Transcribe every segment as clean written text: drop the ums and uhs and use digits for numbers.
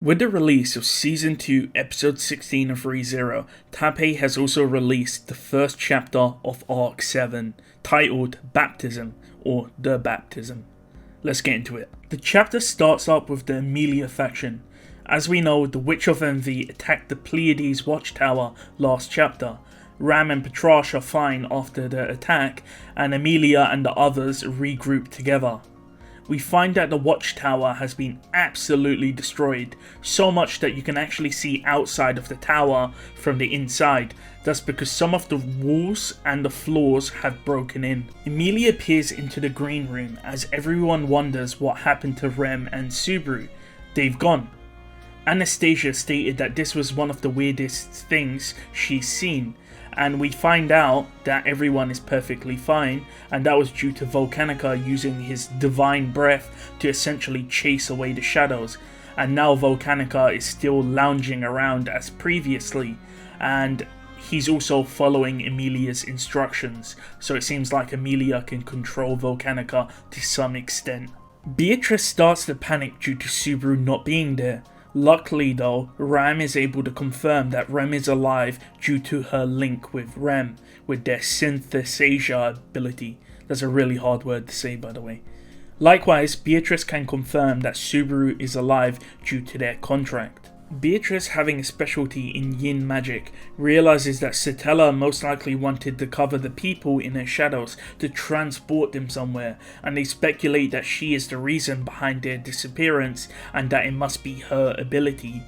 With the release of Season 2, Episode 16 of ReZero, Tappei has also released the first chapter of Arc 7, titled Baptism, or The Baptism. Let's get into it. The chapter starts up with the Emilia faction. As we know, the Witch of Envy attacked the Pleiades watchtower last chapter. Rem and Petra are fine after the attack, and Emilia and the others regroup together. We find that the watchtower has been absolutely destroyed, so much that you can actually see outside of the tower from the inside. That's because some of the walls and the floors have broken in. Emilia peers into the green room as everyone wonders what happened to Rem and Subaru. They've gone. Anastasia stated that this was one of the weirdest things she's seen, and we find out that everyone is perfectly fine, and that was due to Volcanica using his divine breath to essentially chase away the shadows. And now Volcanica is still lounging around as previously, and he's also following Emilia's instructions, so it seems like Emilia can control Volcanica to some extent. Beatrice starts to panic due to Subaru not being there. Luckily though, Rem is able to confirm that Rem is alive due to her link with Rem, with their synthesasia ability. That's a really hard word to say, by the way. Likewise, Beatrice can confirm that Subaru is alive due to their contract. Beatrice, having a specialty in yin magic, realizes that Satella most likely wanted to cover the people in her shadows to transport them somewhere, and they speculate that she is the reason behind their disappearance and that it must be her ability.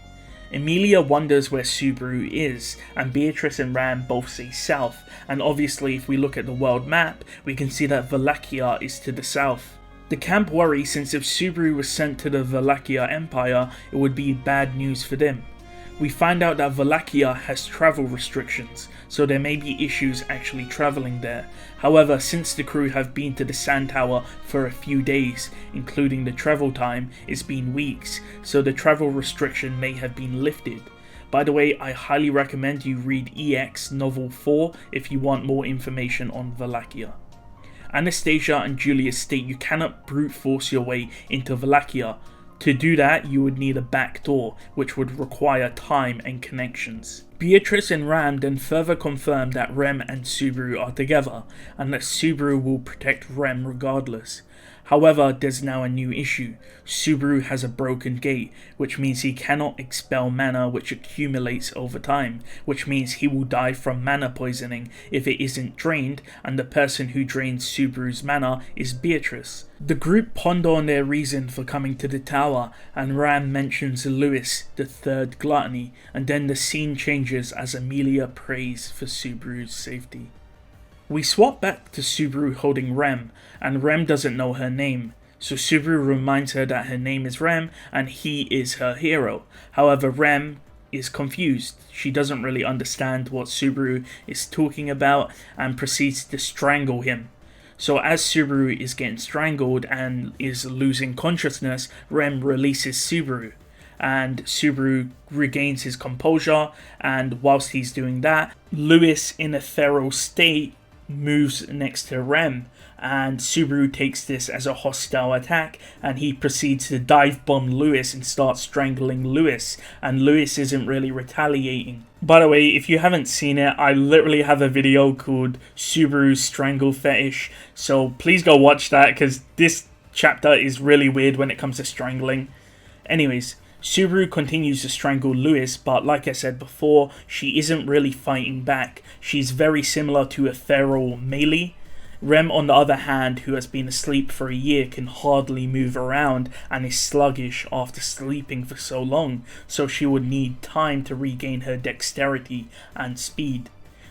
Emilia wonders where Subaru is, and Beatrice and Rem both say south, and obviously if we look at the world map, we can see that Wallachia is to the south. The camp worry since if Subaru was sent to the Wallachia Empire, it would be bad news for them. We find out that Wallachia has travel restrictions, so there may be issues actually travelling there. However, since the crew have been to the Sand Tower for a few days, including the travel time, it's been weeks, so the travel restriction may have been lifted. By the way, I highly recommend you read EX Novel 4 if you want more information on Wallachia. Anastasia and Julius state you cannot brute force your way into Wallachia. To do that, you would need a back door, which would require time and connections. Beatrice and Rem then further confirm that Rem and Subaru are together, and that Subaru will protect Rem regardless. However, there's now a new issue. Subaru has a broken gate, which means he cannot expel mana which accumulates over time, which means he will die from mana poisoning if it isn't drained, and the person who drains Subaru's mana is Beatrice. The group ponder on their reason for coming to the tower, and Rem mentions Lewis, the third gluttony, and then the scene changes as Emilia prays for Subaru's safety. We swap back to Subaru holding Rem, and Rem doesn't know her name, so Subaru reminds her that her name is Rem and he is her hero. However, Rem is confused. She doesn't really understand what Subaru is talking about and proceeds to strangle him. So as Subaru is getting strangled and is losing consciousness, Rem releases Subaru. And Subaru regains his composure, and whilst he's doing that, Lewis in a feral state moves next to Rem, and Subaru takes this as a hostile attack, and he proceeds to dive bomb Lewis and start strangling Lewis, and Lewis isn't really retaliating. By the way, if you haven't seen it, I literally have a video called Subaru's Strangle Fetish, so please go watch that because this chapter is really weird when it comes to strangling. Anyways, Subaru continues to strangle Lewis, but like I said before, she isn't really fighting back. She's very similar to a feral melee. Rem, on the other hand, who has been asleep for a year, can hardly move around and is sluggish after sleeping for so long, so she would need time to regain her dexterity and speed.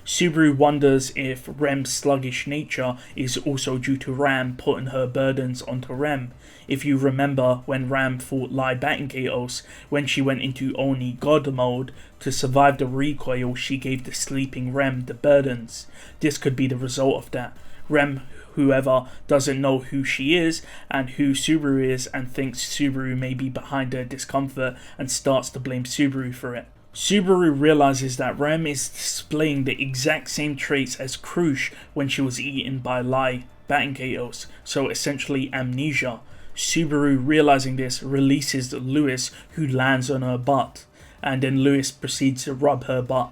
Subaru wonders if Rem's sluggish nature is also due to Rem putting her burdens onto Rem. If you remember when Rem fought Lai Battengatos, when she went into Oni God mode, to survive the recoil she gave the sleeping Rem the burdens. This could be the result of that. Rem, whoever, doesn't know who she is and who Subaru is and thinks Subaru may be behind her discomfort and starts to blame Subaru for it. Subaru realizes that Rem is displaying the exact same traits as Krush when she was eaten by Lai Battengatos, so essentially amnesia. Subaru, realizing this, releases Lewis, who lands on her butt, and then Lewis proceeds to rub her butt.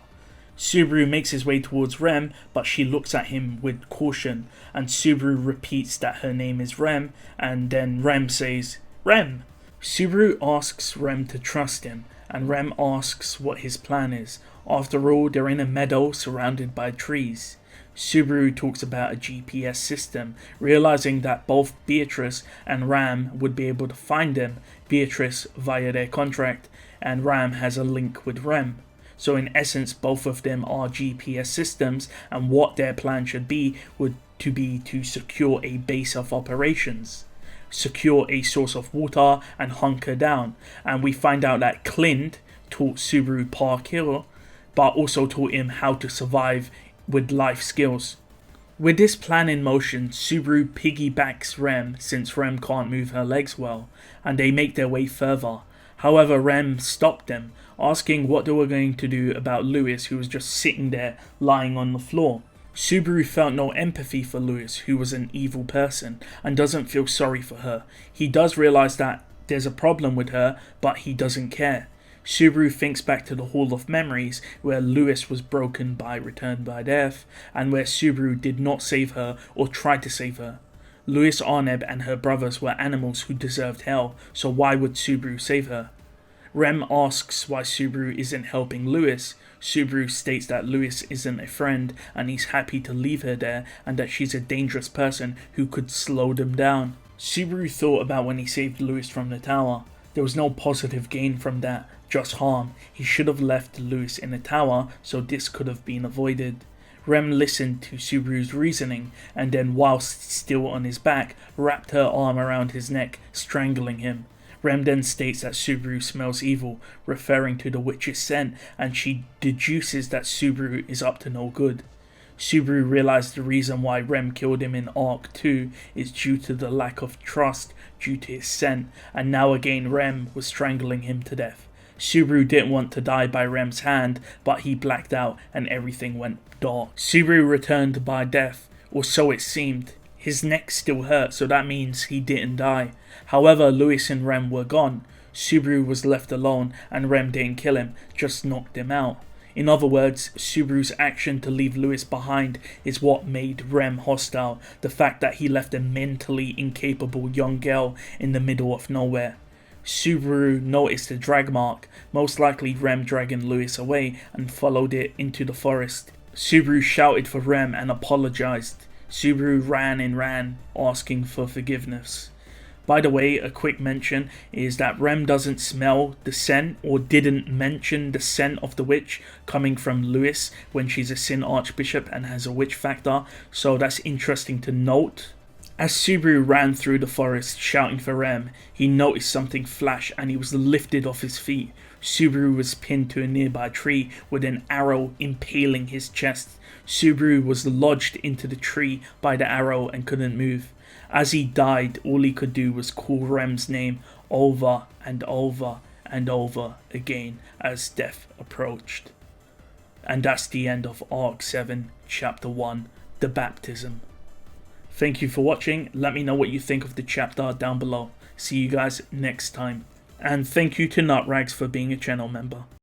Subaru makes his way towards Rem, but she looks at him with caution, and Subaru repeats that her name is Rem, and then Rem says, "Rem!" Subaru asks Rem to trust him, and Rem asks what his plan is. After all, they're in a meadow surrounded by trees. Subaru talks about a GPS system, realizing that both Beatrice and Ram would be able to find them, Beatrice via their contract, and Ram has a link with Rem. So in essence, both of them are GPS systems, and what their plan should be would be to secure a base of operations, secure a source of water, and hunker down. And we find out that Clint taught Subaru parkour, but also taught him how to survive with life skills. With this plan in motion, Subaru piggybacks Rem since Rem can't move her legs well, and they make their way further. However, Rem stopped them, asking what they were going to do about Lewis, who was just sitting there lying on the floor. Subaru felt no empathy for Lewis, who was an evil person, and doesn't feel sorry for her. He does realize that there's a problem with her, but he doesn't care. Subaru thinks back to the Hall of Memories, where Lewis was broken by Return by Death, and where Subaru did not save her or try to save her. Lewis Arneb and her brothers were animals who deserved hell, so why would Subaru save her? Rem asks why Subaru isn't helping Lewis. Subaru states that Lewis isn't a friend, and he's happy to leave her there, and that she's a dangerous person who could slow them down. Subaru thought about when he saved Lewis from the tower. There was no positive gain from that, just harm. He should have left Lewis in the tower, so this could have been avoided. Rem listened to Subaru's reasoning, and then whilst still on his back, wrapped her arm around his neck, strangling him. Rem then states that Subaru smells evil, referring to the witch's scent, and she deduces that Subaru is up to no good. Subaru realized the reason why Rem killed him in Arc 2 is due to the lack of trust due to his scent, and now again Rem was strangling him to death. Subaru didn't want to die by Rem's hand, but he blacked out and everything went dark. Subaru returned by death, or so it seemed. His neck still hurt, so that means he didn't die. However, Lewis and Rem were gone. Subaru was left alone, and Rem didn't kill him, just knocked him out. In other words, Subaru's action to leave Lewis behind is what made Rem hostile, the fact that he left a mentally incapable young girl in the middle of nowhere. Subaru noticed a drag mark, most likely Rem dragging Lewis away, and followed it into the forest. Subaru shouted for Rem and apologized. Subaru ran, asking for forgiveness. By the way, a quick mention is that Rem doesn't smell the scent, or didn't mention the scent of the witch coming from Lewis when she's a Sin Archbishop and has a witch factor, so that's interesting to note. As Subaru ran through the forest shouting for Rem, he noticed something flash and he was lifted off his feet. Subaru was pinned to a nearby tree with an arrow impaling his chest. Subaru was lodged into the tree by the arrow and couldn't move. As he died, all he could do was call Rem's name over and over and over again as death approached. And that's the end of Arc 7, Chapter 1, The Baptism. Thank you for watching. Let me know what you think of the chapter down below. See you guys next time. And thank you to Nutrags for being a channel member.